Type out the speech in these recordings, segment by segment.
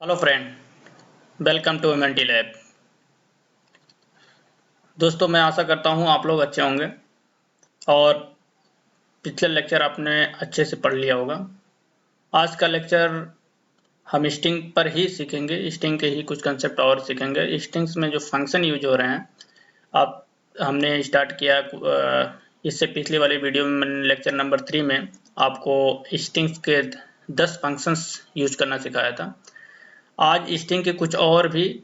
Hello friend, welcome to MNT lab. दोस्तों, मैं आशा करता हूँ आप लोग अच्छे होंगे और पिछले लेक्चर आपने अच्छे से पढ़ लिया होगा। आज का लेक्चर हम स्ट्रिंग पर ही सीखेंगे, स्ट्रिंग के ही कुछ कंसेप्ट और सीखेंगे। स्ट्रिंग्स में जो फंक्शन यूज हो रहे हैं, आप हमने स्टार्ट किया इससे पिछले वाली वीडियो में मैंने लेक्चर नंबर 3 में आपको स्ट्रिंग्स के 10 फंक्शंस यूज करना सिखाया था। आज स्ट्रिंग के कुछ और भी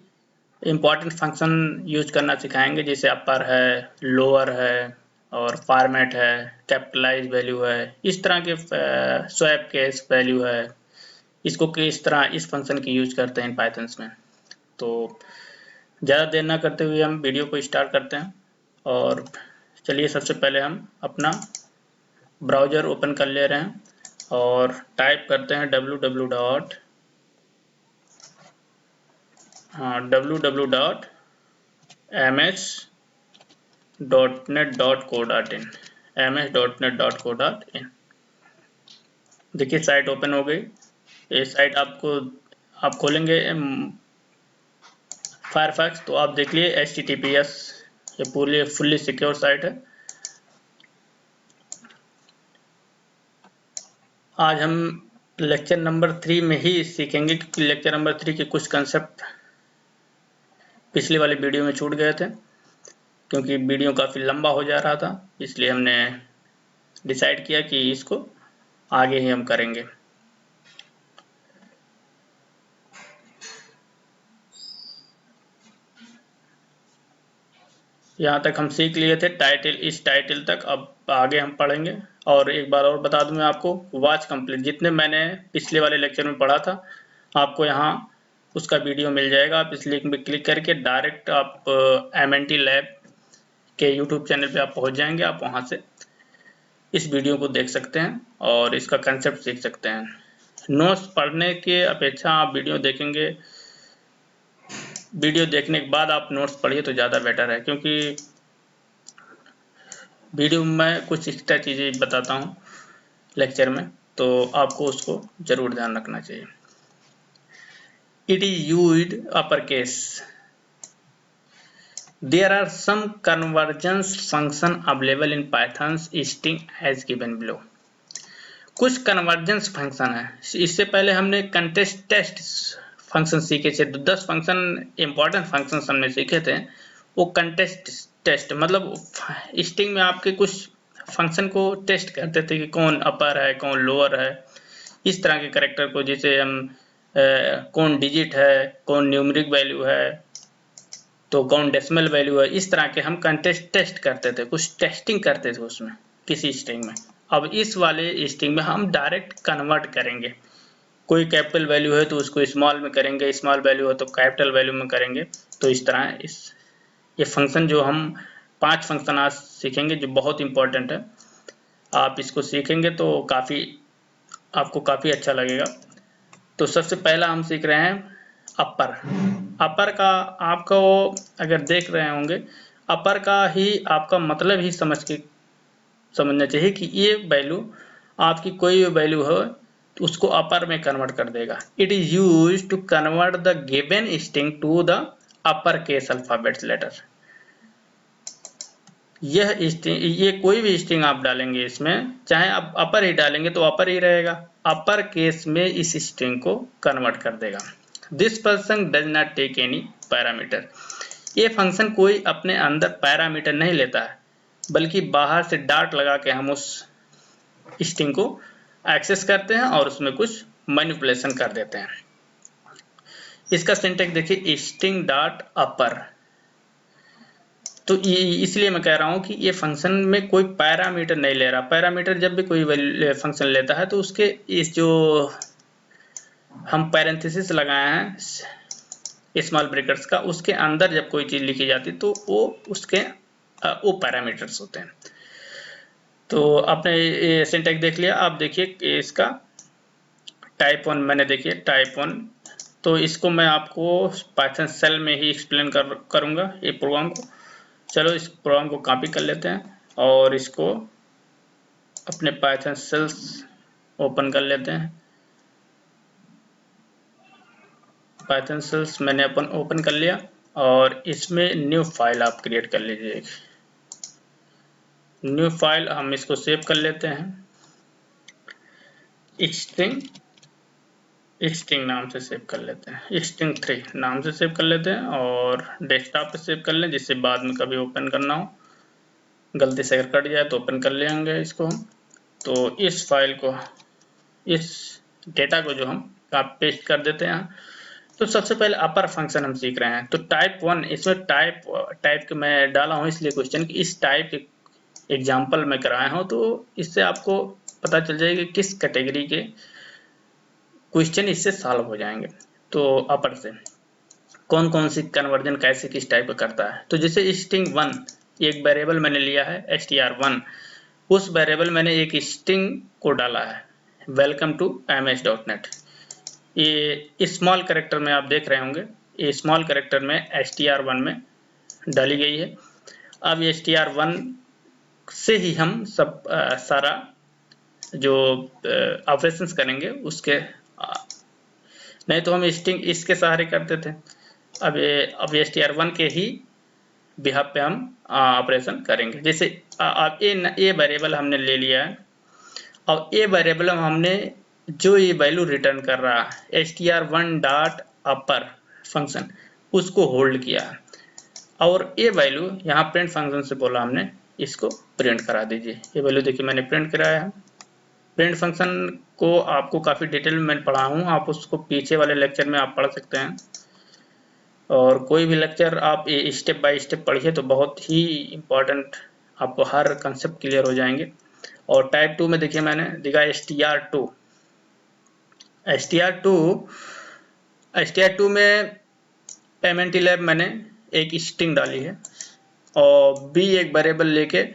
इम्पॉर्टेंट फंक्शन यूज करना सिखाएंगे, जैसे अपर है, लोअर है और फॉर्मेट है, कैपिटलाइज वैल्यू है, इस तरह के स्वैप केस वैल्यू है। इसको किस तरह इस फंक्शन की यूज करते हैं पाइथन्स में। तो ज़्यादा देर ना करते हुए हम वीडियो को स्टार्ट करते हैं। और चलिए, सबसे पहले हम अपना ब्राउज़र ओपन कर ले रहे हैं और टाइप करते हैं www.ms.net.co.in ms.net.co.in। देखिए, साइट ओपन हो गई। ये साइट आप खोलेंगे फायरफॉक्स तो आप देख लिए HTTPS, ये पूरी फुल्ली सिक्योर साइट है। आज हम लेक्चर नंबर 3 में ही सीखेंगे, क्योंकि लेक्चर नंबर 3 के कुछ कंसेप्ट पिछले वाले वीडियो में छूट गए थे, क्योंकि वीडियो काफ़ी लंबा हो जा रहा था। इसलिए हमने डिसाइड किया कि इसको आगे ही हम करेंगे। यहाँ तक हम सीख लिए थे टाइटल, इस टाइटल तक। अब आगे हम पढ़ेंगे। और एक बार और बता दूं मैं आपको, वॉच कंप्लीट जितने मैंने पिछले वाले लेक्चर में पढ़ा था, आपको यहाँ उसका वीडियो मिल जाएगा। आप इस लिंक में क्लिक करके डायरेक्ट आप एमएनटी लैब के यूट्यूब चैनल पे आप पहुँच जाएंगे। आप वहाँ से इस वीडियो को देख सकते हैं और इसका कंसेप्ट सीख सकते हैं। नोट्स पढ़ने के अपेक्षा आप वीडियो देखेंगे, वीडियो देखने के बाद आप नोट्स पढ़िए तो ज़्यादा बेटर है, क्योंकि वीडियो में मैं कुछ एक्स्ट्रा चीज़ें बताता हूँ लेक्चर में, तो आपको उसको ज़रूर ध्यान रखना चाहिए। It is used upper case. There are some convergence function available in Python's string as given below. कुछ कन्वर्जेंस फंक्शन है। इससे पहले हमने कंटेस्ट टेस्ट फंक्शन सीखे थे। 10 फंक्शन इंपॉर्टेंट फंक्शन हमने सीखे थे। वो कंटेस्ट टेस्ट मतलब स्ट्रिंग में आपके कुछ फंक्शन को टेस्ट करते थे कि कौन अपर है, कौन लोअर है, इस तरह के करेक्टर को, जैसे हम कौन डिजिट है, कौन न्यूमेरिक वैल्यू है, तो कौन डेसिमल वैल्यू है। इस तरह के हम कंटेस्ट टेस्ट करते थे, कुछ टेस्टिंग करते थे उसमें किसी स्ट्रिंग में। अब इस वाले स्ट्रिंग में हम डायरेक्ट कन्वर्ट करेंगे। कोई कैपिटल वैल्यू है तो उसको स्मॉल में करेंगे, स्मॉल वैल्यू है तो कैपिटल वैल्यू में करेंगे। तो इस तरह ये फंक्शन जो हम 5 फंक्शन आज सीखेंगे, जो बहुत इंपॉर्टेंट है, आप इसको सीखेंगे तो आपको काफ़ी अच्छा लगेगा। तो सबसे पहला हम सीख रहे हैं अपर। अपर का आपको अगर देख रहे होंगे, अपर का ही आपका मतलब ही समझना चाहिए कि ये वैल्यू आपकी कोई भी वैल्यू हो तो उसको अपर में कन्वर्ट कर देगा। It is use to convert the given string to the upper case alphabets letter. ये कोई भी स्ट्रिंग आप डालेंगे इसमें, चाहे आप अपर ही डालेंगे तो अपर ही रहेगा, अपर केस में इस स्ट्रिंग को कन्वर्ट कर देगा। This function does not take any parameter. ये फंक्शन कोई अपने अंदर पैरामीटर नहीं लेता है, बल्कि बाहर से डॉट लगा के हम उस स्ट्रिंग को एक्सेस करते हैं और उसमें कुछ मैनिपुलेशन कर देते हैं। इसका सिंटैक्स देखिए, स्ट्रिंग डॉट अपर। तो इसलिए मैं कह रहा हूं कि ये फंक्शन में कोई पैरामीटर नहीं ले रहा। पैरामीटर जब भी कोई फंक्शन लेता है तो उसके इस जो हम पैरेंथेसिस लगाए हैं स्मॉल ब्रैकेट्स का, उसके अंदर जब कोई चीज लिखी जाती तो वो पैरामीटर्स होते हैं। तो आपने ये सिंटैक्स देख लिया। आप देखिए इसका टाइप 1 मैंने देखिए टाइप 1, तो इसको मैं आपको पाइथन सेल में ही एक्सप्लेन करूंगा ये प्रोग्राम को। चलो इस प्रोग्राम को कॉपी कर लेते हैं और इसको अपने पाइथन सेल्स ओपन कर लेते हैं। पाइथन सेल्स मैंने अपन ओपन कर लिया और इसमें न्यू फाइल आप क्रिएट कर लीजिए। न्यू फाइल हम इसको सेव कर लेते हैं, स्ट्रिंग नाम से सेव कर लेते हैं, स्ट्रिंग 3 नाम से सेव कर लेते हैं और डेस्कटॉप पे सेव कर लें, जिससे बाद में कभी ओपन करना हो, गलती से अगर कट जाए तो ओपन कर लेंगे इसको हम। तो इस फाइल को, इस डेटा को जो हम पेस्ट कर देते हैं। तो सबसे पहले अपर फंक्शन हम सीख रहे हैं। तो टाइप 1, इसमें टाइप के मैं डाला हूँ इसलिए क्वेश्चन कि इस टाइप के एग्जाम्पल में कराया हूँ, तो इससे आपको पता चल जाएगा किस कैटेगरी के क्वेश्चन इससे सॉल्व हो जाएंगे। तो अपर से कौन कौन सी कन्वर्जन कैसे किस टाइप का करता है। तो जैसे स्ट्रिंग 1 एक वेरिएबल मैंने लिया है str1, उस वेरिएबल मैंने एक स्ट्रिंग को डाला है वेलकम टू ms.net। ये स्मॉल कैरेक्टर में आप देख रहे होंगे, ये स्मॉल कैरेक्टर में str1 में डाली गई है। अब ये str1 से ही हम सब सारा जो ऑपरेशंस करेंगे उसके, नहीं तो हम स्ट्रिंग इसके सहारे करते थे। अब str1 के ही बिहाफ पे हम ऑपरेशन करेंगे। जैसे अब ये वेरिएबल हमने ले लिया है और ये वेरिएबल हमने जो ये वैल्यू रिटर्न कर रहा है str1 डॉट अपर फंक्शन, उसको होल्ड किया है और ये वैल्यू यहाँ प्रिंट फंक्शन से बोला हमने इसको प्रिंट करा दीजिए। ये वैल्यू देखिए मैंने प्रिंट कराया है। प्रिंट फंक्शन को आपको काफ़ी डिटेल में मैं पढ़ा हूँ, आप उसको पीछे वाले लेक्चर में आप पढ़ सकते हैं। और कोई भी लेक्चर आप स्टेप बाय स्टेप पढ़िए तो बहुत ही इम्पोर्टेंट, आपको हर कंसेप्ट क्लियर हो जाएंगे। और टाइप 2 में देखिए मैंने दिखा str2 में mntLab मैंने एक स्ट्रिंग डाली है और b एक वेरिएबल लेके,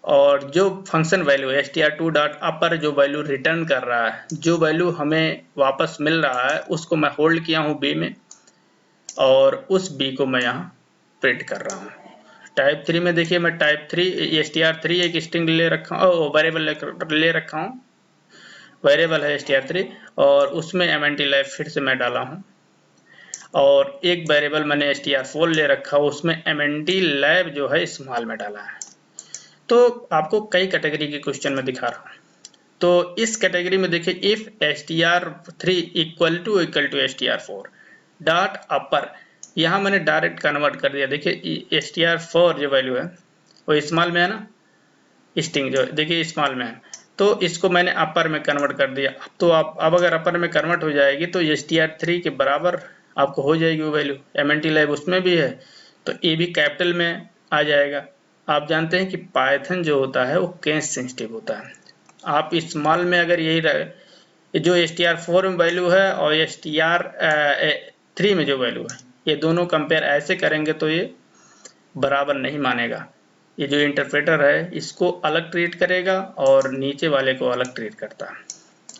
और जो फंक्शन वैल्यू str2 डॉट अपर जो वैल्यू रिटर्न कर रहा है, जो वैल्यू हमें वापस मिल रहा है, उसको मैं होल्ड किया हूँ b में और उस b को मैं यहाँ प्रिंट कर रहा हूँ। टाइप 3 में देखिए मैं टाइप 3 str3 एक स्ट्रिंग ले रखा हूँ, वेरिएबल ले रखा हूँ, वेरिएबल है str3 और उसमें mntLab फिर से मैं डाला हूँ और एक वेरिएबल मैंने str4 ले रखा है, उसमें mntLab जो है स्मॉल में डाला है। तो आपको कई कैटेगरी के क्वेश्चन में दिखा रहा हूँ। तो इस कैटेगरी में देखिए if str3 equal to str4 dot upper, यहाँ मैंने डायरेक्ट कन्वर्ट कर दिया। देखिए str4 जो वैल्यू है वो स्मॉल में है ना, स्ट्रिंग जो देखिए स्मॉल में है, तो इसको मैंने अपर में कन्वर्ट कर दिया। तो आप अब अगर अपर में कन्वर्ट हो जाएगी तो str3 के बराबर आपको हो जाएगी वो वैल्यू। mntLab उसमें भी है तो ये भी कैपिटल में आ जाएगा। आप जानते हैं कि पाइथन जो होता है वो केस सेंसिटिव होता है। आप स्मॉल में अगर यही रहे, जो str4 में वैल्यू है और str3 में जो वैल्यू है, ये दोनों कंपेयर ऐसे करेंगे तो ये बराबर नहीं मानेगा। ये जो इंटरप्रेटर है इसको अलग ट्रीट करेगा और नीचे वाले को अलग ट्रीट करता है,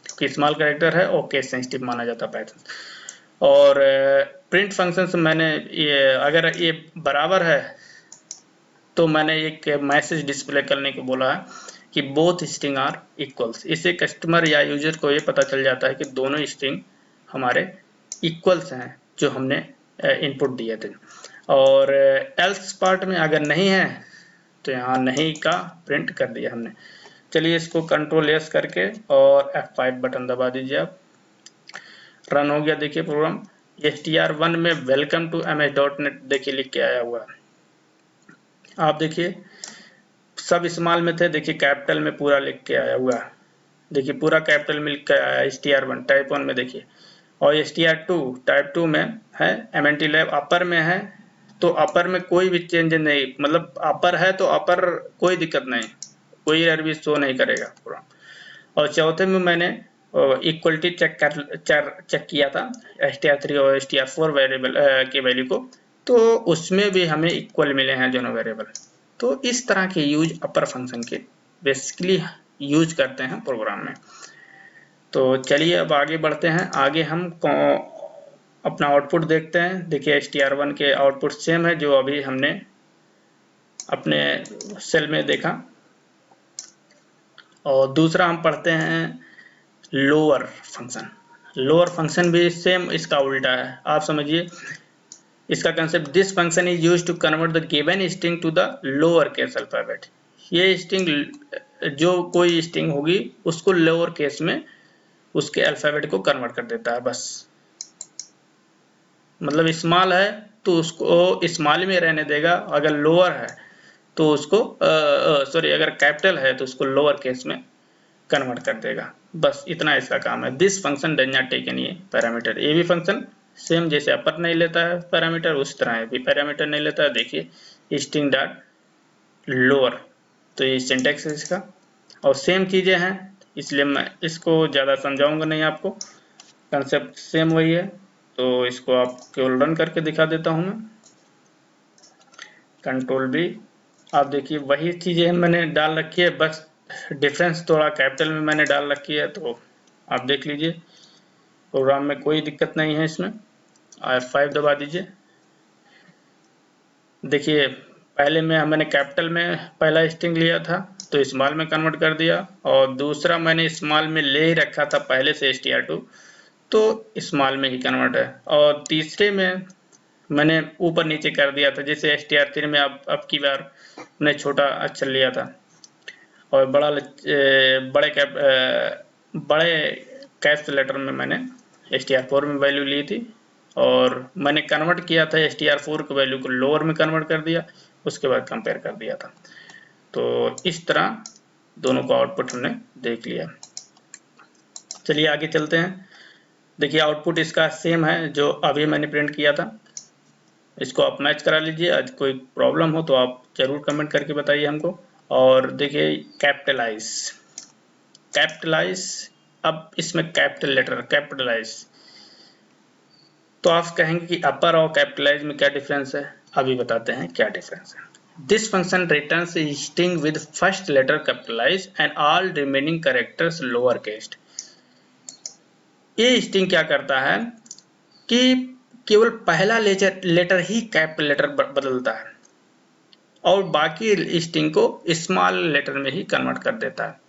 क्योंकि स्मॉल कैरेक्टर है और केस सेंसिटिव माना जाता है पाइथन। और प्रिंट फंक्शन से मैंने ये अगर ये बराबर है तो मैंने एक मैसेज डिस्प्ले करने को बोला है कि बोथ स्ट्रिंग आर इक्वल्स। इससे कस्टमर या यूजर को ये पता चल जाता है कि दोनों स्ट्रिंग हमारे इक्वल्स हैं जो हमने इनपुट दिए थे। और एल्स पार्ट में अगर नहीं है तो यहाँ नहीं का प्रिंट कर दिया हमने। चलिए इसको कंट्रोल एस करके और F5 बटन दबा दीजिए। आप रन हो गया। देखिए प्रोग्राम str1 में वेलकम टू ms.net देखिए लिख के आया हुआ है। आप देखिए सब स्मॉल में थे, देखिए कैपिटल में पूरा लिख के आया हुआ है। देखिए पूरा कैपिटल में लिख के आया str1 टाइप 1 में देखिए, और str2 टाइप 2 में है, mntLab अपर में है तो अपर में कोई भी चेंज नहीं, मतलब अपर है तो अपर कोई दिक्कत नहीं, कोई एरर भी शो नहीं करेगा पूरा। और चौथे में मैंने इक्वलिटी चेक किया था str3 और str4 वेरिएबल के वैल्यू को, तो उसमें भी हमें इक्वल मिले हैं दोनों वेरिएबल। तो इस तरह के यूज अपर फंक्शन के बेसिकली यूज करते हैं प्रोग्राम में। तो चलिए अब आगे बढ़ते हैं। आगे हम अपना आउटपुट देखते हैं। देखिए str1 के आउटपुट सेम है जो अभी हमने अपने सेल में देखा। और दूसरा हम पढ़ते हैं लोअर फंक्शन। लोअर फंक्शन भी सेम इसका उल्टा है। आप समझिए इसका concept, this function is used to convert the given string to the lower case alphabet. ये स्ट्रिंग, जो कोई स्ट्रिंग होगी उसको लोअर केस में उसके अल्फाबेट को कन्वर्ट कर देता है बस। मतलब स्मॉल है तो उसको स्मॉल में रहने देगा, अगर लोअर है तो उसको सॉरी अगर कैपिटल है तो उसको लोअर केस में कन्वर्ट कर देगा। बस इतना इसका काम है। This function does not take any parameter. ये भी फंक्शन सेम जैसे अपर नहीं लेता है पैरामीटर, उस तरह ये भी पैरामीटर नहीं लेता है। देखिए स्ट्रिंग डॉट लोअर, तो ये सिंटेक्स है इसका, और सेम चीजें हैं इसलिए मैं इसको ज्यादा समझाऊंगा नहीं आपको, कंसेप्ट सेम वही है। तो इसको आप केवल रन करके दिखा देता हूं मैं, कंट्रोल बी। आप देखिए वही चीजें मैंने डाल रखी है, बस डिफरेंस थोड़ा कैपिटल में मैंने डाल रखी है। तो आप देख लीजिए प्रोग्राम में कोई दिक्कत नहीं है इसमें। F5 दबा दीजिए। देखिए पहले में मैंने कैपिटल में पहला स्ट्रिंग लिया था तो स्मॉल में कन्वर्ट कर दिया, और दूसरा मैंने स्मॉल में ले ही रखा था पहले से str2, तो स्मॉल में ही कन्वर्ट है। और तीसरे में मैंने ऊपर नीचे कर दिया था, जैसे str3 में अब की बार मैंने छोटा अक्षर लिया था और बड़े कैप्स लेटर में मैंने str4 में वैल्यू ली थी, और मैंने कन्वर्ट किया था str4 की वैल्यू को लोअर में कन्वर्ट कर दिया, उसके बाद कंपेयर कर दिया था। तो इस तरह दोनों का आउटपुट हमने देख लिया। चलिए आगे चलते हैं। देखिए आउटपुट इसका सेम है जो अभी मैंने प्रिंट किया था, इसको आप मैच करा लीजिए। आज कोई प्रॉब्लम हो तो आप जरूर कमेंट करके बताइए हमको। और देखिए कैपिटलाइज, अब इसमें कैपिटल लेटर कैपिटलाइज, तो आप कहेंगे कि अपर और कैपिटलाइज में क्या डिफरेंस है, अभी बताते हैं क्या डिफरेंस है। This function returns a string with first letter capitalized and all remaining characters lower cased। ये स्ट्रिंग क्या करता है कि केवल पहला लेटर ही कैपिटल लेटर बदलता है और बाकी स्ट्रिंग को स्मॉल लेटर में ही कन्वर्ट कर देता है।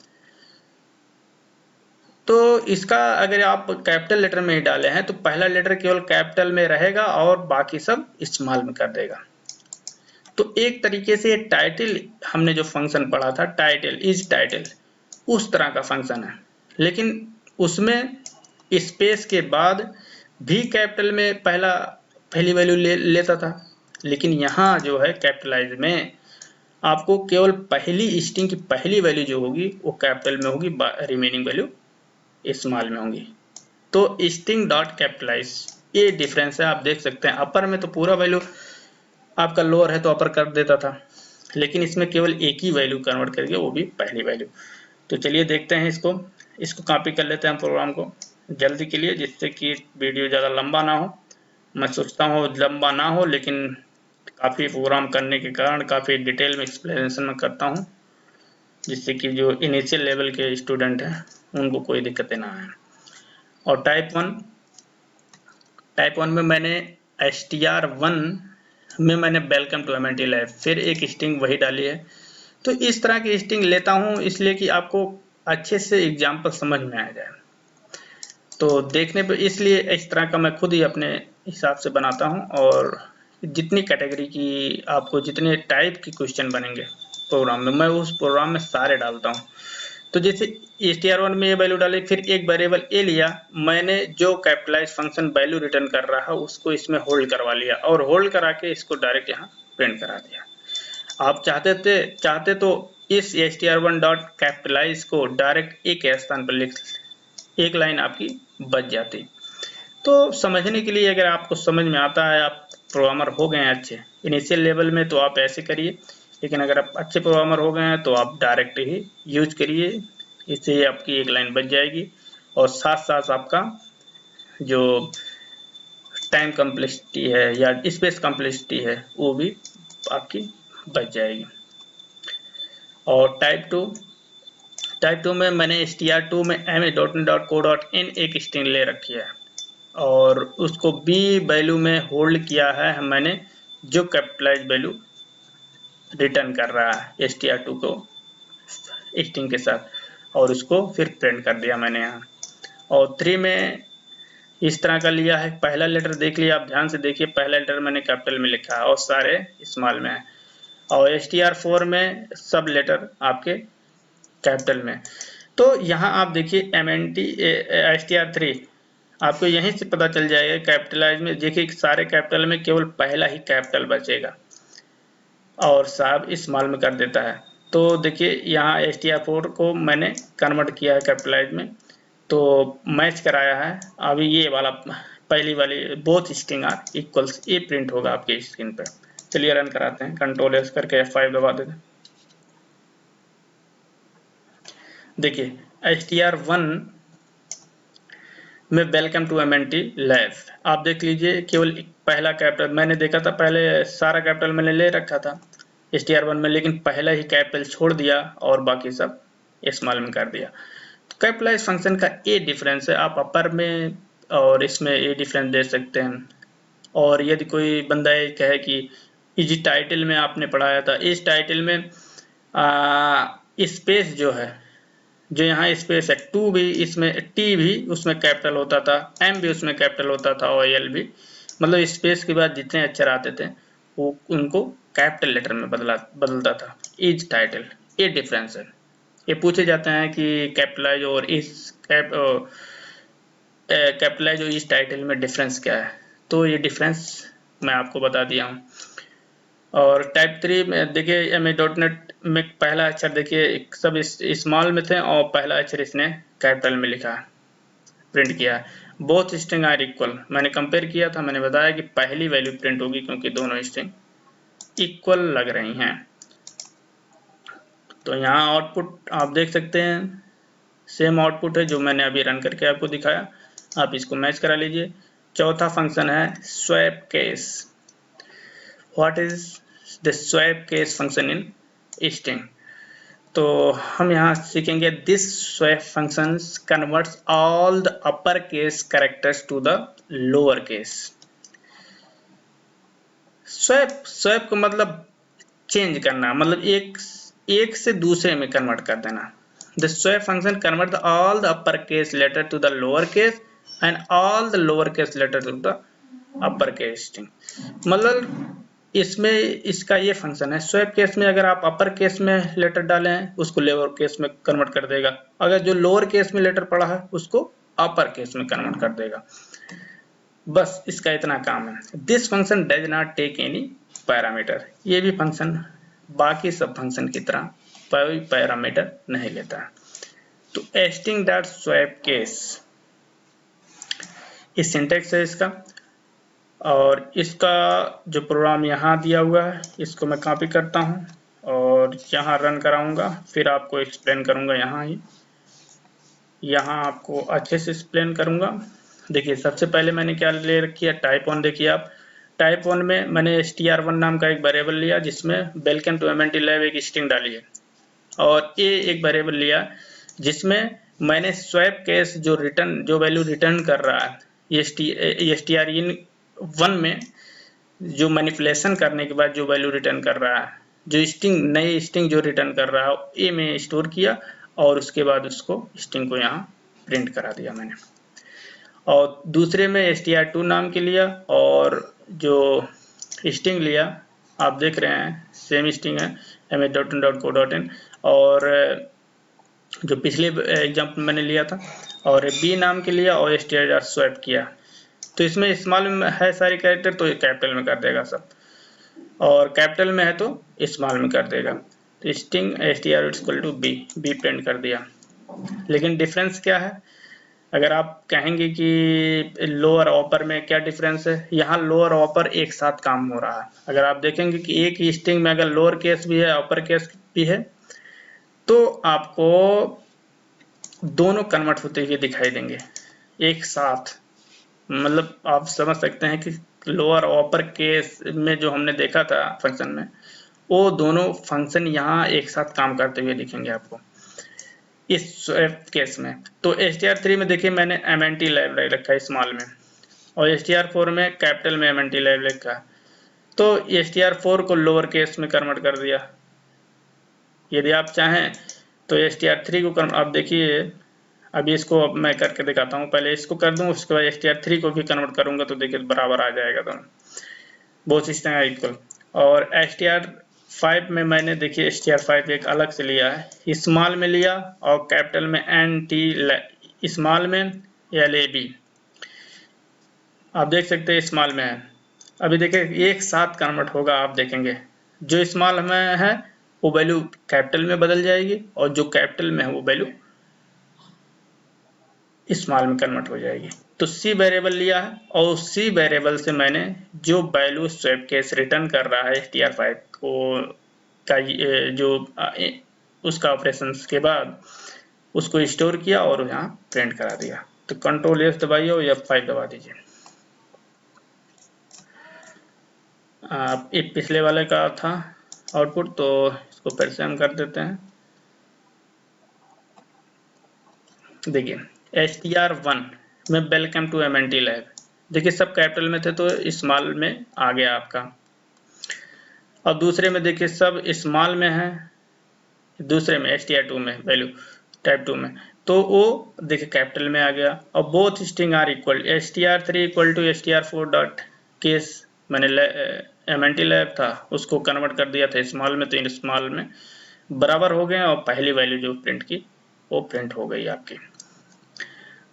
तो इसका अगर आप कैपिटल लेटर में ही डाले हैं तो पहला लेटर केवल कैपिटल में रहेगा और बाकी सब स्मॉल में कर देगा। तो एक तरीके से टाइटल, हमने जो फंक्शन पढ़ा था टाइटल इज टाइटल, उस तरह का फंक्शन है, लेकिन उसमें स्पेस के बाद भी कैपिटल में पहली वैल्यू लेता था, लेकिन यहाँ जो है कैपिटलाइज में आपको केवल पहली स्ट्रिंग की पहली वैल्यू जो होगी वो कैपिटल में होगी, रिमेनिंग वैल्यू स्मॉल में होंगी। तो स्ट्रिंग डॉट कैपिटलाइज, ये डिफरेंस है। आप देख सकते हैं अपर में तो पूरा वैल्यू आपका लोअर है तो अपर कर देता था, लेकिन इसमें केवल एक ही वैल्यू कन्वर्ट करके, वो भी पहली वैल्यू। तो चलिए देखते हैं इसको कॉपी कर लेते हैं प्रोग्राम को जल्दी के लिए, जिससे कि वीडियो ज़्यादा लंबा ना हो। मैं सोचता हूँ लंबा ना हो, लेकिन काफ़ी प्रोग्राम करने के कारण काफ़ी डिटेल में एक्सप्लेनेशन में करता हूँ, जिससे कि जो इनिशियल लेवल के स्टूडेंट हैं उनको कोई दिक्कतें ना आए। और टाइप 1 में मैंने str1 में मैंने वेलकम टू एमएनटी लैब, फिर एक स्ट्रिंग वही डाली है। तो इस तरह की स्ट्रिंग लेता हूँ इसलिए कि आपको अच्छे से एग्जाम्पल समझ में आ जाए। तो देखने पे इसलिए इस तरह का मैं खुद ही अपने हिसाब से बनाता हूँ, और जितनी कैटेगरी की आपको जितने टाइप की क्वेश्चन बनेंगे प्रोग्राम में, मैं उस प्रोग्राम में सारे डालता हूँ। तो जैसे str1 में ये वैल्यू डाली, फिर एक वेरिएबल ए लिया मैंने, जो कैपिटलाइज फंक्शन वैल्यू रिटर्न कर रहा है उसको इसमें होल्ड करवा लिया, और होल्ड करा के इसको डायरेक्ट यहाँ प्रिंट करा दिया। आप चाहते तो इस str1 डॉट कैपिटलाइज को डायरेक्ट ए के स्थान पर लिख, एक लाइन आपकी बच जाती। तो समझने के लिए, अगर आपको समझ में आता है, आप प्रोग्रामर हो गए हैं अच्छे इनिशियल लेवल में, तो आप ऐसे करिए। लेकिन अगर आप अच्छे प्रोग्रामर हो गए हैं तो आप डायरेक्ट ही यूज करिए, इससे आपकी एक लाइन बच जाएगी, और साथ साथ आपका जो टाइम कम्प्लेक्सिटी है या स्पेस कम्प्लेक्सिटी है वो भी आपकी बच जाएगी। और टाइप 2 में मैंने str2 में ma.co.in एक स्ट्रिंग ले रखी है, और उसको b वैल्यू में होल्ड किया है मैंने, जो कैपिटलाइज वैल्यू रिटर्न कर रहा है str2 को स्ट्रिंग के साथ, और उसको फिर प्रिंट कर दिया मैंने यहाँ। और 3 में इस तरह का लिया है। पहला लेटर देख लिया, आप ध्यान से देखिए, पहला लेटर मैंने कैपिटल में लिखा है और सारे स्मॉल में है, और STR4 में सब लेटर आपके कैपिटल में। तो यहाँ आप देखिए MNT STR3 आपको यहीं से पता चल जाएगा कैपिटलाइज में। देखिए सारे कैपिटल में केवल पहला ही कैपिटल बचेगा और सब स्मॉल में कर देता है। तो देखिए यहाँ STR4 को मैंने कन्वर्ट किया है कैपिटलाइज में, तो मैच कराया है। अभी ये वाला पहली वाली बोथ स्ट्रिंग आर इक्वल्स, ये प्रिंट होगा आपके स्क्रीन पर। चलिए रन कराते हैं, कंट्रोल एस करके F5 दबा देते हैं। देखिए STR1 में वेलकम टू MNT लैब, आप देख लीजिए केवल पहला कैपिटल मैंने देखा था, पहले सारा कैपिटल मैंने ले रखा था STR1 में, लेकिन पहला ही कैपिटल छोड़ दिया और बाकी सब स्मॉल में कर दिया। तो कैपिटलाइज फंक्शन का ये डिफरेंस है, आप अपर में और इसमें ये डिफरेंस दे सकते हैं। और यदि कोई बंदा ये कहे कि इस टाइटल में आपने पढ़ाया था, इस टाइटल में स्पेस जो है, जो यहाँ स्पेस है, टू भी इसमें, टी भी उसमें कैपिटल होता था, एम भी उसमें कैपिटल होता था और एल भी, मतलब स्पेस के बाद जितने अक्षर आते थे वो उनको कैपिटल लेटर में बदलता था। इज टाइटल, ये डिफरेंस है। ये पूछे जाते हैं कि कैपिटलाइज और इस कैपिटलाइज और इस टाइटल में डिफरेंस क्या है, तो ये डिफरेंस मैं आपको बता दिया हूँ। और टाइप 3 में देखिए MA.NET में पहला अक्षर देखिए सब स्मॉल में थे और पहला अक्षर इसने कैपिटल में लिखा है, प्रिंट किया है। बोथ स्ट्रिंग आर इक्वल, मैंने कंपेयर किया था, मैंने बताया कि पहली वैल्यू प्रिंट होगी क्योंकि दोनों स्ट्रिंग इक्वल लग रही हैं। तो यहाँ आउटपुट आप देख सकते हैं, सेम आउटपुट है जो मैंने अभी रन करके आपको दिखाया, आप इसको मैच करा लीजिए। चौथा फंक्शन है swap case. What is the swap case function in string? तो हम यहाँ सीखेंगे this swap function converts all the upper case characters to the lower case. Swap का मतलब चेंज करना, मतलब एक से दूसरे में कन्वर्ट कर देना। The swap function convert all the upper case letter to the lower case and all the lower case letter to the upper case string. मतलब इसमें इसका ये फंक्शन है, स्वैप केस में अगर आप अपर केस में लेटर डालें उसको लोअर केस में कन्वर्ट कर देगा, अगर जो लोअर केस में लेटर पड़ा है उसको अपर केस में कन्वर्ट कर देगा। बस इसका इतना काम है। This function does not take any parameter, ये भी फंक्शन बाकी सब फंक्शन की तरह कोई पैरामीटर नहीं लेता है। तो स्ट्रिंग डॉट स्वैप केस इस सिंटेक्स है इसका, और इसका जो प्रोग्राम यहाँ दिया हुआ है इसको मैं कॉपी करता हूँ और यहाँ रन कराऊंगा, फिर आपको एक्सप्लेन करूंगा। यहाँ आपको अच्छे से एक्सप्लेन करूंगा। देखिए सबसे पहले मैंने क्या ले रखी है, टाइप 1। देखिए आप टाइप 1 में मैंने str1 नाम का एक वेरिएबल लिया जिसमें वेलकम टू MNT लैब एक स्ट्रिंग डाली है, और ये एक वेरिएबल लिया जिसमें मैंने स्वैप केस जो वैल्यू रिटर्न कर रहा है, ये str1 में जो मैनिपुलेशन करने के बाद जो वैल्यू रिटर्न कर रहा है, जो स्ट्रिंग नई स्ट्रिंग जो रिटर्न कर रहा है, ये मैं स्टोर किया और उसके बाद उसको स्ट्रिंग को यहाँ प्रिंट करा दिया मैंने। और दूसरे में str2 नाम के लिया और जो स्ट्रिंग लिया आप देख रहे हैं सेम स्ट्रिंग है ma.in, और जो पिछले एग्जाम्पल मैंने लिया था, और b नाम के लिया और str स्वैप किया। तो इसमें स्मॉल में है सारे कैरेक्टर तो कैपिटल में कर देगा सब, और कैपिटल में है तो स्मॉल में कर देगा। तो स्ट्रिंग str=b प्रिंट कर दिया। लेकिन डिफरेंस क्या है, अगर आप कहेंगे कि लोअर ऑपर में क्या डिफरेंस है, यहाँ लोअर ऑपर एक साथ काम हो रहा है। अगर आप देखेंगे कि एक ही स्ट्रिंग में अगर लोअर केस भी है अपर केस भी है तो आपको दोनों कन्वर्ट होते हुए दिखाई देंगे एक साथ। मतलब आप समझ सकते हैं कि लोअर अपर केस में जो हमने देखा था फंक्शन में, वो दोनों फंक्शन यहाँ एक साथ काम करते हुए दिखेंगे आपको इस केस में। तो str3 में देखिए मैंने MNT लैब रखा है स्मॉल में, और str4 में कैपिटल में MNT लैब रखा है, तो str4 को लोअर केस में कन्वर्ट कर दिया। यदि आप चाहें तो str3 को आप देखिए अभी इसको अब मैं करके दिखाता हूँ, पहले इसको कर दूँ, उसके बाद str3 को भी कन्वर्ट करूँगा तो देखिए बराबर आ जाएगा दोनों, बोथ सिस्टम इक्वल। और str5 में मैंने देखिए str5 एक अलग से लिया है, स्मॉल में लिया और कैपिटल में NT, स्मॉल में LAB, आप देख सकते हैं स्मॉल में है। अभी देखिए एक साथ कन्वर्ट होगा, आप देखेंगे जो स्मॉल में है वो वैल्यू कैपिटल में बदल जाएगी और जो कैपिटल में है वो वैल्यू स्मॉल में कन्वर्ट हो जाएगी। तो सी वेरिएबल लिया है और उस सी वेरिएबल से मैंने जो वैल्यू स्वैप केस रिटर्न कर रहा है str5 को का जो उसका ऑपरेशन के बाद उसको स्टोर किया और यहाँ प्रिंट करा दिया। तो कंट्रोल एस दबाइए और F5 दबा दीजिए। ये पिछले वाले का था आउटपुट, तो इसको फिर से हम कर देते हैं। देखिए str1 में वेलकम टू MNT लैब, देखिए सब कैपिटल में थे तो स्मॉल में आ गया आपका, और दूसरे में देखिए सब स्मॉल में है, दूसरे में str2 में वैल्यू टाइप 2 में तो वो देखिए कैपिटल में आ गया। और both string are equal, str3 equal to str4 dot case, मैंने MNT लैब था उसको कन्वर्ट कर दिया था स्मॉल में, तो स्मॉल में बराबर हो गए और पहली वैल्यू जो प्रिंट की वो प्रिंट हो गई आपकी।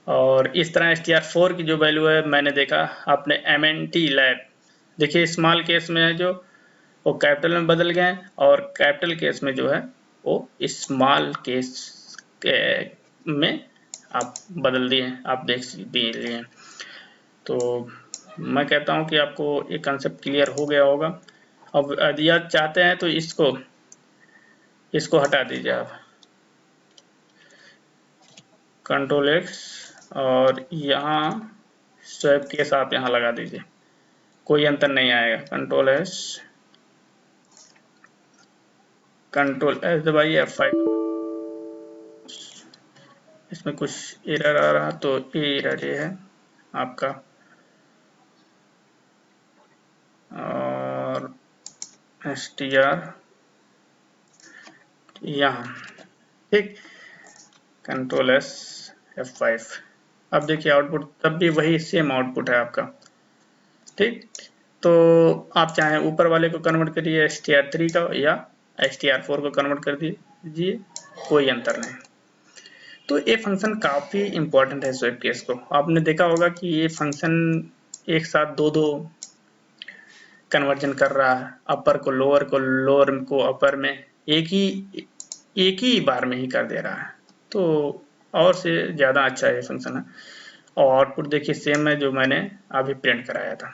और इस तरह str4 की जो वैल्यू है मैंने देखा आपने MNT लैब, देखिए स्मॉल केस में है जो वो कैपिटल में बदल गए और कैपिटल केस में जो है वो स्मॉल केस में आप बदल दिए, आप देख लिए। तो मैं कहता हूँ कि आपको ये कंसेप्ट क्लियर हो गया होगा। अब यदि आप चाहते हैं तो इसको हटा दीजिए आप, कंट्रोल एक्स, और यहाँ स्वैप केस आप यहाँ लगा दीजिए, कोई अंतर नहीं आएगा। कंट्रोल एस दबाइए, F5, इसमें कुछ एरर आ रहा तो ये एरर ये है आपका, और str यहाँ, ठीक, कंट्रोल एस F5। अब देखिए आउटपुट तब भी वही सेम आउटपुट है आपका, ठीक। तो आप चाहे ऊपर वाले को कन्वर्ट करिए str3 का या str4 को कन्वर्ट कर दीजिए, कोई अंतर नहीं। तो ये फंक्शन काफ़ी इम्पोर्टेंट है स्वैप केस को, आपने देखा होगा कि ये फंक्शन एक साथ दो कन्वर्जन कर रहा है, अपर को लोअर को अपर में एक ही बार में ही कर दे रहा है, तो और से ज़्यादा अच्छा ये फंक्शन है। और आउटपुट देखिए सेम है जो मैंने अभी प्रिंट कराया था।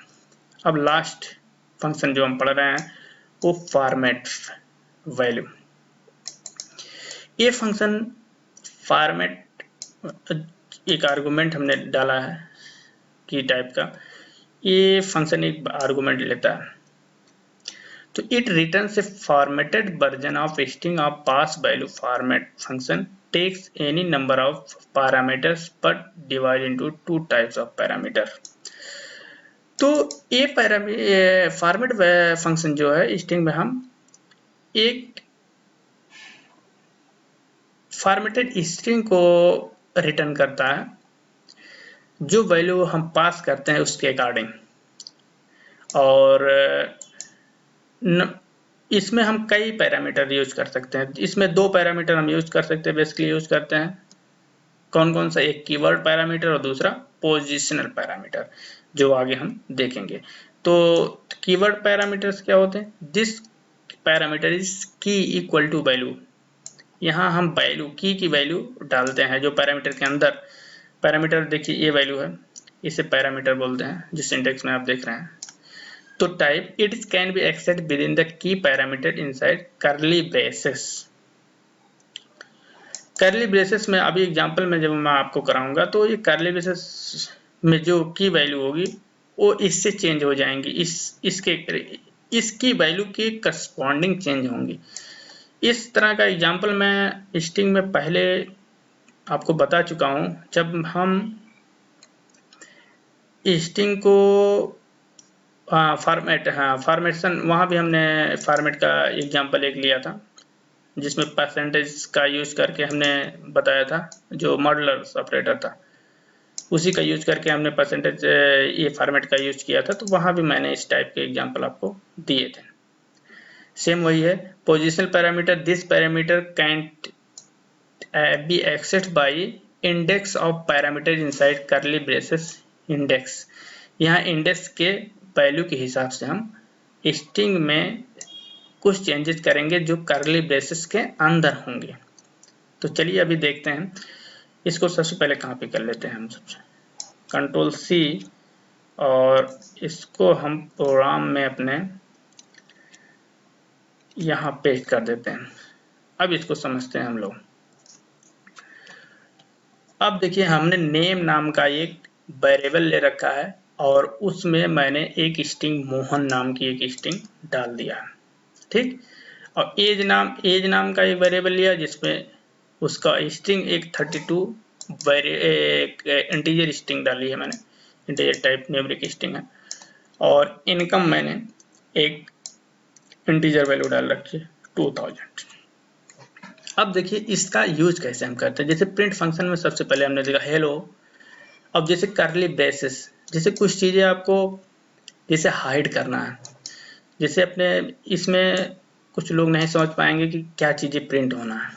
अब लास्ट फंक्शन जो हम पढ़ रहे हैं वो फॉर्मेट वैल्यू। ये फंक्शन फॉर्मेट एक आर्गुमेंट हमने डाला है की टाइप का, ये फंक्शन एक आर्गुमेंट लेता है, तो it returns a formatted version of string of pass value format function takes any number of parameters but divide into two types of parameter. तो ये फॉर्मेट फंक्शन जो है स्ट्रिंग में हम एक फॉर्मेटेड स्ट्रिंग को रिटर्न करता है, जो वैल्यू हम पास करते हैं उसके अकॉर्डिंग, और इसमें हम कई पैरामीटर यूज कर सकते हैं। इसमें दो पैरामीटर हम यूज कर सकते हैं, बेसिकली यूज करते हैं कौन कौन सा, एक कीवर्ड पैरामीटर और दूसरा पोजिशनल पैरामीटर, जो आगे हम देखेंगे। तो कीवर्ड पैरामीटर्स क्या होते हैं, दिस पैरामीटर इज की इक्वल टू वैल्यू, यहाँ हम वैल्यू की वैल्यू डालते हैं जो पैरामीटर के अंदर, पैरामीटर देखिए ये वैल्यू है, इसे पैरामीटर बोलते हैं जिस सिंटेक्स में आप देख रहे हैं। तो type it can be accept with in the key parameter inside curly braces. Curly braces में अभी एग्जांपल में जब मैं आपको कराऊंगा तो ये कर्ली ब्रेसेस में जो की वैल्यू होगी वो इससे चेंज हो जाएंगी, इसकी वैल्यू के करस्पॉन्डिंग चेंज होंगी। इस तरह का एग्जांपल मैं स्ट्रिंग में पहले आपको बता चुका हूं, जब हम स्ट्रिंग को फॉर्मेशन, वहाँ भी हमने फॉर्मेट का एग्जांपल एक लिया था, जिसमें परसेंटेज का यूज करके हमने बताया था, जो मॉडुलर ऑपरेटर था उसी का यूज करके हमने परसेंटेज ये फॉर्मेट का यूज किया था, तो वहां भी मैंने इस टाइप के एग्जांपल आपको दिए थे। सेम वही है, positional parameter, this parameter can be accessed by index of parameter inside curly braces index. यहाँ इंडेक्स के वैल्यू के हिसाब से हम स्ट्रिंग में कुछ चेंजेस करेंगे जो करली ब्रेसेस के अंदर होंगे। तो चलिए अभी देखते हैं इसको। सबसे पहले कॉपी कर लेते हैं हम, सबसे कंट्रोल सी, और इसको हम प्रोग्राम में अपने यहाँ पेस्ट कर देते हैं। अब इसको समझते हैं हम लोग। अब देखिए हमने नेम नाम का एक वेरिएबल ले रखा है और उसमें मैंने एक स्ट्रिंग मोहन नाम की एक स्ट्रिंग डाल दिया, ठीक। और एज नाम का एक वेरिएबल लिया जिसमें उसका स्ट्रिंग एक 32 इंटीजर स्ट्रिंग डाली है मैंने, इंटीजर टाइप न्यूमेरिक स्ट्रिंग है। और इनकम मैंने एक इंटीजर वैल्यू डाल रखी है 2000। अब देखिए इसका यूज कैसे हम करते हैं। जैसे प्रिंट फंक्शन में सबसे पहले हमने देखा हेलो। अब जैसे करली ब्रेसेस, जैसे कुछ चीजें आपको जैसे हाइड करना है, जैसे अपने इसमें कुछ लोग नहीं समझ पाएंगे कि क्या चीजें प्रिंट होना है,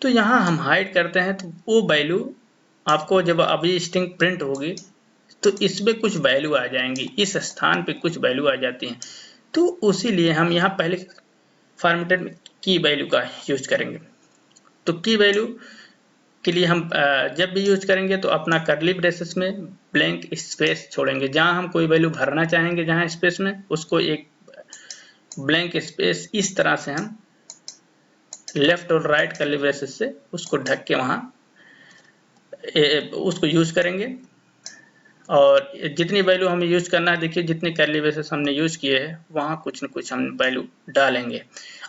तो यहाँ हम हाइड करते हैं तो वो वैल्यू आपको जब अभी स्ट्रिंग प्रिंट होगी तो इसमें कुछ वैल्यू आ जाएंगी, इस स्थान पे कुछ वैल्यू आ जाती हैं। तो उसी लिए हम यहाँ पहले फॉर्मेटेड की वैल्यू का यूज करेंगे। तो की वैल्यू के लिए हम जब भी यूज करेंगे तो अपना करली ब्रेसेस में ब्लैंक स्पेस छोड़ेंगे, जहां हम कोई वैल्यू भरना चाहेंगे जहां स्पेस में, उसको एक ब्लैंक स्पेस इस तरह से हम लेफ्ट और राइट करली ब्रेसेस से उसको ढक के वहां उसको यूज करेंगे। और जितनी वैल्यू हमें यूज करना है, देखिए जितने करली ब्रेसेस हमने यूज किए हैं वहां कुछ न कुछ हम वैल्यू डालेंगे,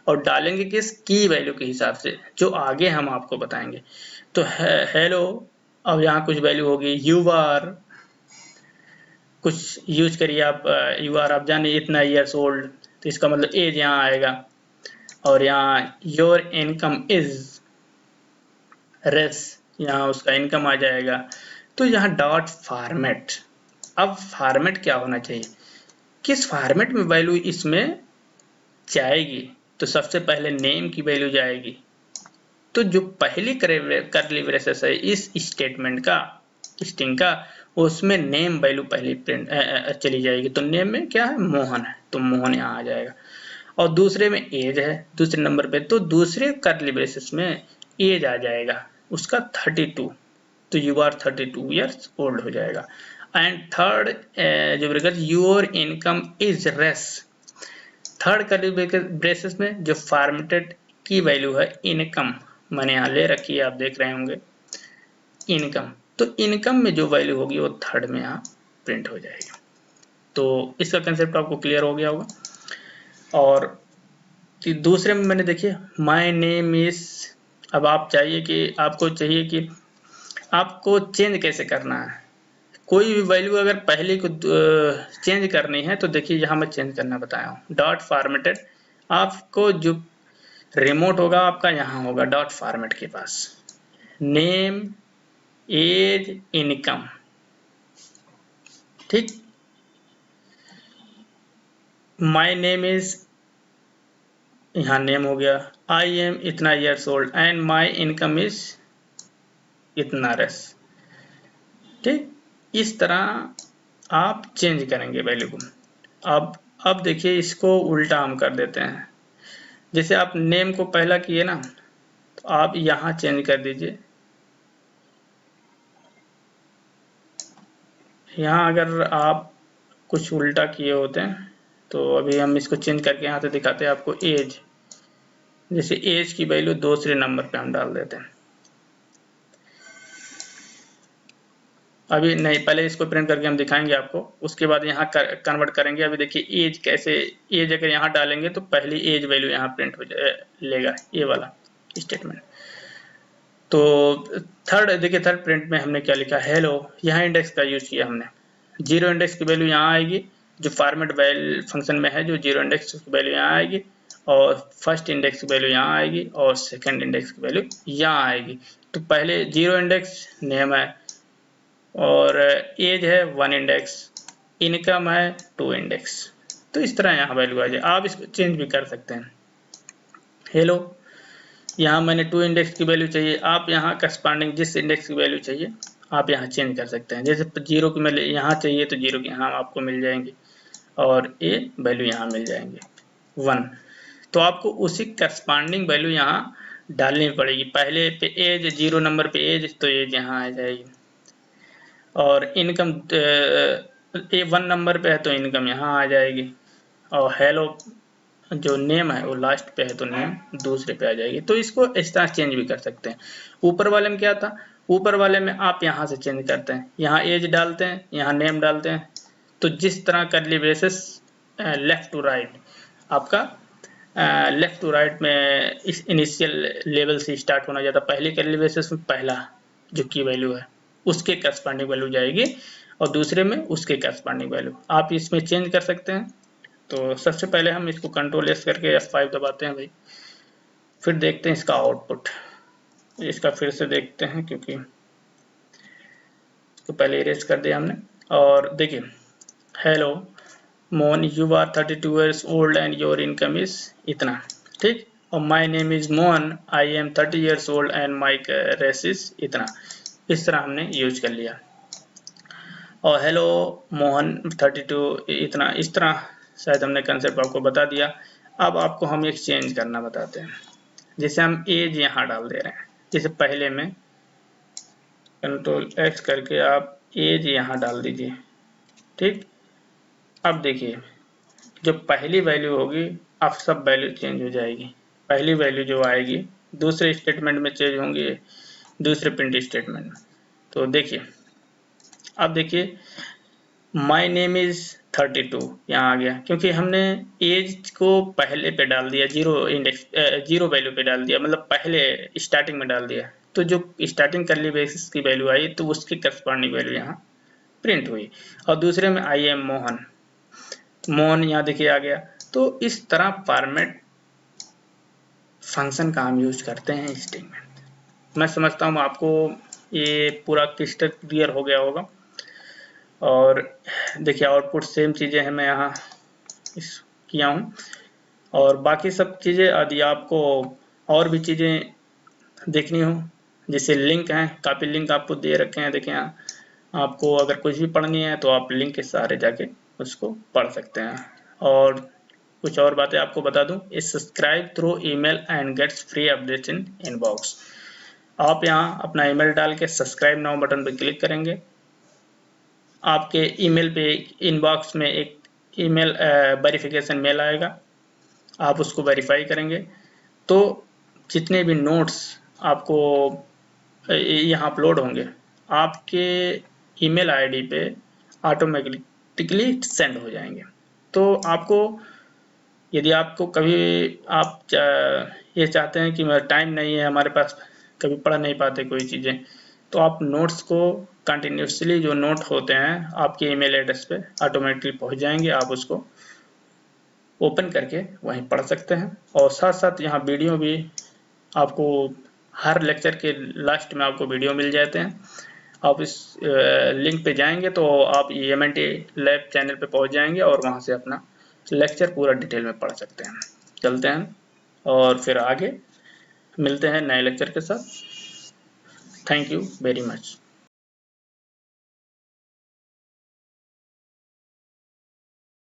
और डालेंगे किस की वैल्यू के हिसाब से जो आगे हम आपको बताएंगे। तो हेलो, अब यहाँ कुछ वैल्यू होगी। यू आर कुछ यूज करिए आप, यू आर आप जानिए इतना ईयर्स ओल्ड, तो इसका मतलब एज यहाँ आएगा। और यहाँ योर इनकम इज रेस, यहाँ उसका इनकम आ जाएगा। तो यहाँ डॉट फॉर्मेट। अब फॉर्मेट क्या होना चाहिए, किस फॉर्मेट में वैल्यू इसमें जाएगी, तो सबसे पहले नेम की वैल्यू जाएगी। तो जो पहली करली ब्रेसेस है इस स्टेटमेंट का स्ट्रिंग का, उसमें नेम वैल्यू पहली प्रिंट चली जाएगी। तो नेम में क्या है, मोहन है, तो मोहन यहाँ आ जाएगा। और दूसरे में एज है दूसरे नंबर पे, तो दूसरे करली ब्रेसेस में एज आ जाएगा उसका 32, तो यू आर 32 ईयर्स ओल्ड हो जाएगा। एंड थर्ड जो bracket your income is race, third curly braces में जो फॉर्मेटेड की वैल्यू है इनकम मैंने यहाँ ले रखी है, आप देख रहे होंगे इनकम, तो इनकम में जो वैल्यू होगी वो थर्ड में यहाँ प्रिंट हो जाएगी। तो इसका कंसेप्ट आपको क्लियर हो गया होगा। और दूसरे में मैंने देखिए माय नेम इज, अब आप चाहिए कि आपको चाहिए कि आपको चेंज कैसे करना है, कोई भी वैल्यू अगर पहले को चेंज करनी है तो देखिए यहाँ मैं चेंज करना बताया हूँ। डॉट फॉर्मेटेड, आपको जो रिमोट होगा आपका यहाँ होगा डॉट फॉर्मेट के पास, नेम एज इनकम, ठीक। माय नेम इज, यहाँ नेम हो गया, आई एम इतना years old and my income is इतना रस, ठीक। इस तरह आप चेंज करेंगे वैल्यू को। अब देखिए इसको उल्टा हम कर देते हैं। जैसे आप नेम को पहला किए ना, तो आप यहाँ चेंज कर दीजिए। यहाँ अगर आप कुछ उल्टा किए होते हैं तो अभी हम इसको चेंज करके यहाँ से दिखाते हैं आपको एज। जैसे एज की वैल्यू दूसरे नंबर पे हम डाल देते हैं। अभी नहीं, पहले इसको प्रिंट करके हम दिखाएंगे आपको, उसके बाद यहाँ कन्वर्ट करेंगे। अभी देखिए एज कैसे, एज अगर यहाँ डालेंगे तो पहली एज वैल्यू यहाँ प्रिंट हो लेगा, ये वाला स्टेटमेंट। तो थर्ड देखिए, थर्ड प्रिंट में हमने क्या लिखा, हेलो, यहाँ इंडेक्स का यूज किया हमने। जीरो इंडेक्स की वैल्यू यहाँ आएगी, जो फॉर्मेट वैल फंक्शन में है जो जीरो इंडेक्स की वैल्यू यहाँ आएगी। और फर्स्ट इंडेक्स की वैल्यू यहाँ आएगी और सेकंड इंडेक्स की वैल्यू यहाँ आएगी। तो पहले 0 इंडेक्स नेम है और एज है 1 इंडेक्स, इनकम है 2 इंडेक्स। तो इस तरह यहाँ वैल्यू आ जाए। आप इसको चेंज भी कर सकते हैं। हेलो, यहाँ मैंने 2 इंडेक्स की वैल्यू चाहिए, आप यहाँ करस्पॉन्डिंग जिस इंडेक्स की वैल्यू चाहिए आप यहाँ चेंज कर सकते हैं। जैसे 0 की वैल्यू यहाँ चाहिए तो 0 की यहाँ आपको मिल जाएंगे और ये वैल्यू यहाँ मिल जाएंगे 1। तो आपको उसी करस्पॉन्डिंग वैल्यू यहाँ डालनी पड़ेगी। पहले पे एज 0 नंबर पे एज, तो एज यहाँ आ जाएगी और इनकम 1 नंबर पे है तो इनकम यहाँ आ जाएगी और हेलो जो नेम है वो लास्ट पे है तो नेम दूसरे पे आ जाएगी। तो इसको इस तरह चेंज भी कर सकते हैं। ऊपर वाले में क्या था, ऊपर वाले में आप यहाँ से चेंज करते हैं, यहाँ एज डालते हैं, यहाँ नेम डालते हैं। तो जिस तरह curly braces left to right, आपका लेफ्ट टू राइट में इस इनिशियल लेवल से स्टार्ट होना जाता, पहली कर्ली ब्रेसेस में पहला जो की वैल्यू है उसके करस्पॉन्डिंग वैल्यू जाएगी और दूसरे में उसके करस्पॉन्डिंग वैल्यू। आप इसमें चेंज कर सकते हैं। तो सबसे पहले हम इसको कंट्रोल एस करके F5 दबाते हैं भाई, फिर देखते हैं इसका आउटपुट। इसका फिर से देखते हैं क्योंकि इसको पहले इरेज कर दिया हमने। और देखिए, hello Mohan, you are 32 years old and your income is इतना, ठीक। और my name is Mohan, I am 30 years old and my race is इतना। इस तरह हमने यूज कर लिया। और हेलो मोहन 32 इतना, इस तरह शायद हमने कंसेप्ट आपको बता दिया। अब आपको हम एक चेंज करना बताते हैं। जैसे हम एज यहाँ डाल दे रहे हैं, जैसे पहले में कंट्रोल एक्स करके आप एज यहाँ डाल दीजिए, ठीक। अब देखिए, जो पहली वैल्यू होगी अब सब वैल्यू चेंज हो जाएगी। पहली वैल्यू जो आएगी दूसरे स्टेटमेंट में चेंज होंगी, दूसरे प्रिंट स्टेटमेंट में। तो देखिए, अब देखिए माई नेम इज 32 यहाँ आ गया क्योंकि हमने एज को पहले पे डाल दिया, 0 इंडेक्स 0 वैल्यू पे डाल दिया, मतलब पहले स्टार्टिंग में डाल दिया। तो जो स्टार्टिंग कर्ली ब्रेसेस की वैल्यू आई तो उसकी करस्पॉन्डिंग वैल्यू यहाँ प्रिंट हुई। और दूसरे में आई एम मोहन, मोहन यहाँ देखिए आ गया। तो इस तरह फॉर्मेट फंक्शन का हम यूज करते हैं स्ट्रिंग में। मैं समझता हूँ आपको ये पूरा क्लिस्टर क्लियर हो गया होगा। और देखिए आउटपुट सेम चीज़ें हैं, मैं यहाँ किया हूँ। और बाकी सब चीज़ें यदि आपको और भी चीज़ें देखनी हो, जैसे लिंक हैं, काफ़ी लिंक आपको दे रखे हैं, देखिए यहाँ आपको अगर कुछ भी पढ़नी है तो आप लिंक के सहारे जाके उसको पढ़ सकते हैं। और कुछ और बातें आपको बता दूं, इस subscribe through email and gets free updates in inbox. आप यहाँ अपना ईमेल डाल के सब्सक्राइब नाउ बटन पर क्लिक करेंगे, आपके ईमेल पे इनबॉक्स में एक ईमेल वेरिफिकेशन मेल आएगा, आप उसको वेरीफाई करेंगे तो जितने भी नोट्स आपको यहाँ अपलोड होंगे आपके ईमेल आईडी पे ऑटोमेटिकली सेंड हो जाएंगे। तो आपको यदि आपको कभी आप ये चाहते हैं कि टाइम नहीं है हमारे पास, कभी पढ़ नहीं पाते कोई चीज़ें, तो आप नोट्स को कंटिन्यूसली जो नोट होते हैं आपके ईमेल एड्रेस पे ऑटोमेटिकली पहुंच जाएंगे, आप उसको ओपन करके वहीं पढ़ सकते हैं। और साथ साथ यहाँ वीडियो भी आपको हर लेक्चर के लास्ट में आपको वीडियो मिल जाते हैं। आप इस लिंक पे जाएंगे तो आप EMNT लैब चैनल पे पहुंच जाएंगे और वहाँ से अपना लेक्चर पूरा डिटेल में पढ़ सकते हैं। चलते हैं और फिर आगे मिलते हैं नए लेक्चर के साथ। Thank you very much.